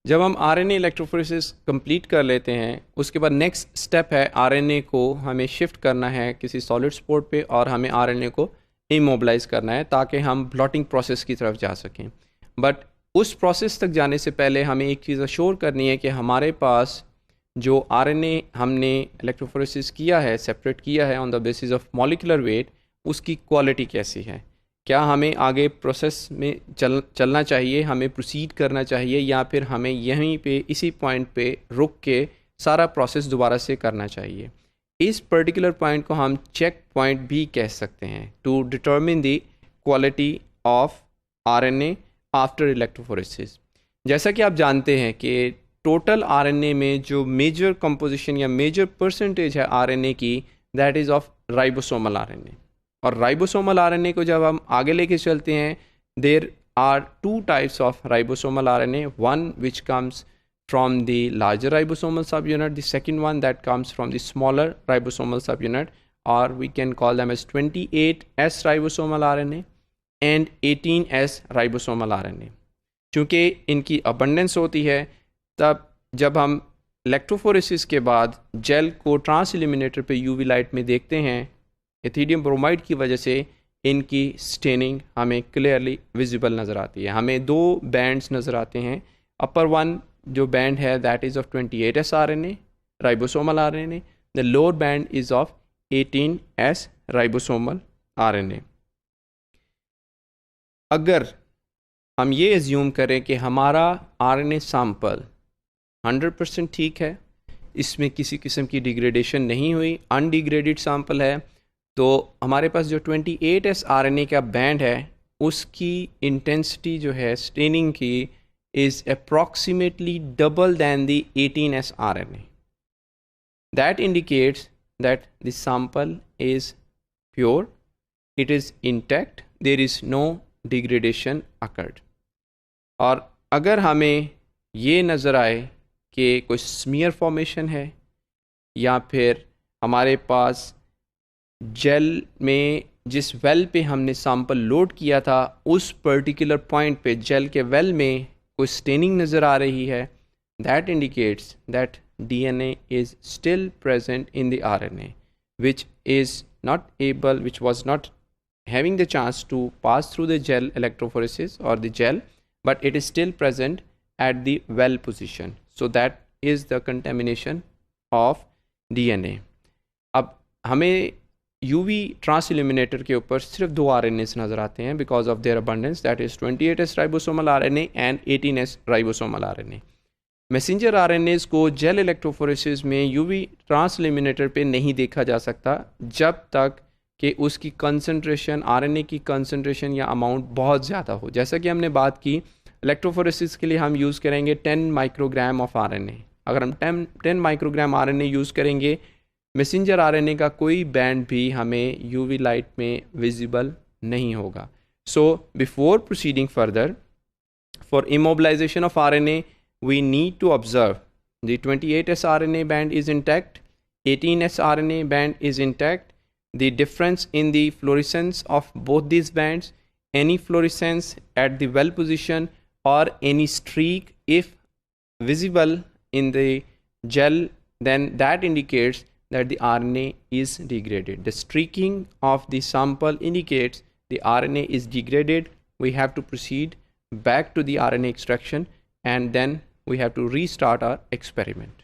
जब हम RNA electrophoresis complete कर लेते हैं, उसके बाद नेक्स्ट स्टेप है आरएनए को हमें शिफ्ट करना है किसी सॉलिड स्पोर्ट पे और हमें आरएनए को इमोबिलाइज करना है ताकि हम ब्लॉटिंग प्रोसेस की तरफ जा सकें। बट उस प्रोसेस तक जाने से पहले हमें एक चीज़ अश्योर करनी है कि हमारे पास जो आरएनए हमने इलेक्ट्रोफोरेसिस किया है, सेपरेट किया है on the basis of molecular weight, उसकी क्वालिटी कैसी है। क्या हमें आगे प्रोसेस में चलना चाहिए, हमें प्रोसीड करना चाहिए, या फिर हमें यहीं पे इसी पॉइंट पे रुक के सारा प्रोसेस दोबारा से करना चाहिए। इस पर्टिकुलर पॉइंट को हम चेक पॉइंट भी कह सकते हैं to determine the quality of RNA after electrophoresis. जैसा कि आप जानते हैं कि टोटल आरएनए में जो मेजर कंपोजिशन या मेजर परसेंटेज है आरएनए की, that is of ribosomal RNA. और राइबोसोमल आरएनए को जब हम आगे लेके चलते हैं, there are two types of ribosomal RNA, one which comes from the larger ribosomal subunit, the second one that comes from the smaller ribosomal subunit, or we can call them as 28S ribosomal RNA and 18S ribosomal RNA। चूँकि इनकी abundance होती है, तब जब हम electrophoresis के बाद jail को ट्रांस इल्यूमिनेटर पे यूवी लाइट में देखते हैं, एथिडियम ब्रोमाइड की वजह से इनकी स्टेनिंग हमें क्लियरली विजिबल नज़र आती है। हमें दो बैंड्स नज़र आते हैं। अपर वन जो बैंड है that is of 28S RNA ribosomal RNA, the lower band is of 18S ribosomal RNA। अगर हम ये एज्यूम करें कि हमारा RNA सैंपल 100% ठीक है, इसमें किसी किस्म की डिग्रेडेशन नहीं हुई, अनडिग्रेडेड सैंपल है, तो हमारे पास जो 28S RNA का बैंड है उसकी इंटेंसिटी जो है स्टेनिंग की is approximately double than the 18S RNA. That indicates that the sample is pure, it is intact, there is no degradation occurred. और अगर हमें ये नज़र आए कि कोई स्मीयर फॉर्मेशन है या फिर हमारे पास जेल में जिस वेल पे हमने सैंपल लोड किया था उस पर्टिकुलर पॉइंट पे जेल के वेल में कोई स्टेनिंग नज़र आ रही है, that indicates that DNA is still present in the RNA which was not having the chance to pass through the gel electrophoresis or the gel, but it is still present at the well position, so that is the contamination of DNA। अब हमें UV trans illuminator के ऊपर सिर्फ दो RNAs नज़र आते हैं because of their abundance, that is 28S ribosomal RNA and 18S ribosomal RNA। Messenger RNAs को जेल इलेक्ट्रोफोरेसिस में UV ट्रांस इल्यूमिनेटर पे नहीं देखा जा सकता जब तक कि उसकी कंसंट्रेशन, RNA की कंसंट्रेशन या अमाउंट बहुत ज़्यादा हो। जैसा कि हमने बात की, इलेक्ट्रोफोरेसिस के लिए हम यूज़ करेंगे 10 माइक्रोग्राम ऑफ RNA। अगर हम 10 माइक्रोग्राम RNA यूज़ करेंगे, मैसेंजर RNA का कोई बैंड भी हमें UV लाइट में विजिबल नहीं होगा। So before proceeding further, for immobilisation of RNA we need to observe the 28S RNA band is intact, 18S RNA band is intact, the difference in the fluorescence of both these bands, any fluorescence at the well position or any streak if visible in the gel, then that indicates that the RNA is degraded. The streaking of the sample indicates the RNA is degraded. We have to proceed back to the RNA extraction and then we have to restart our experiment.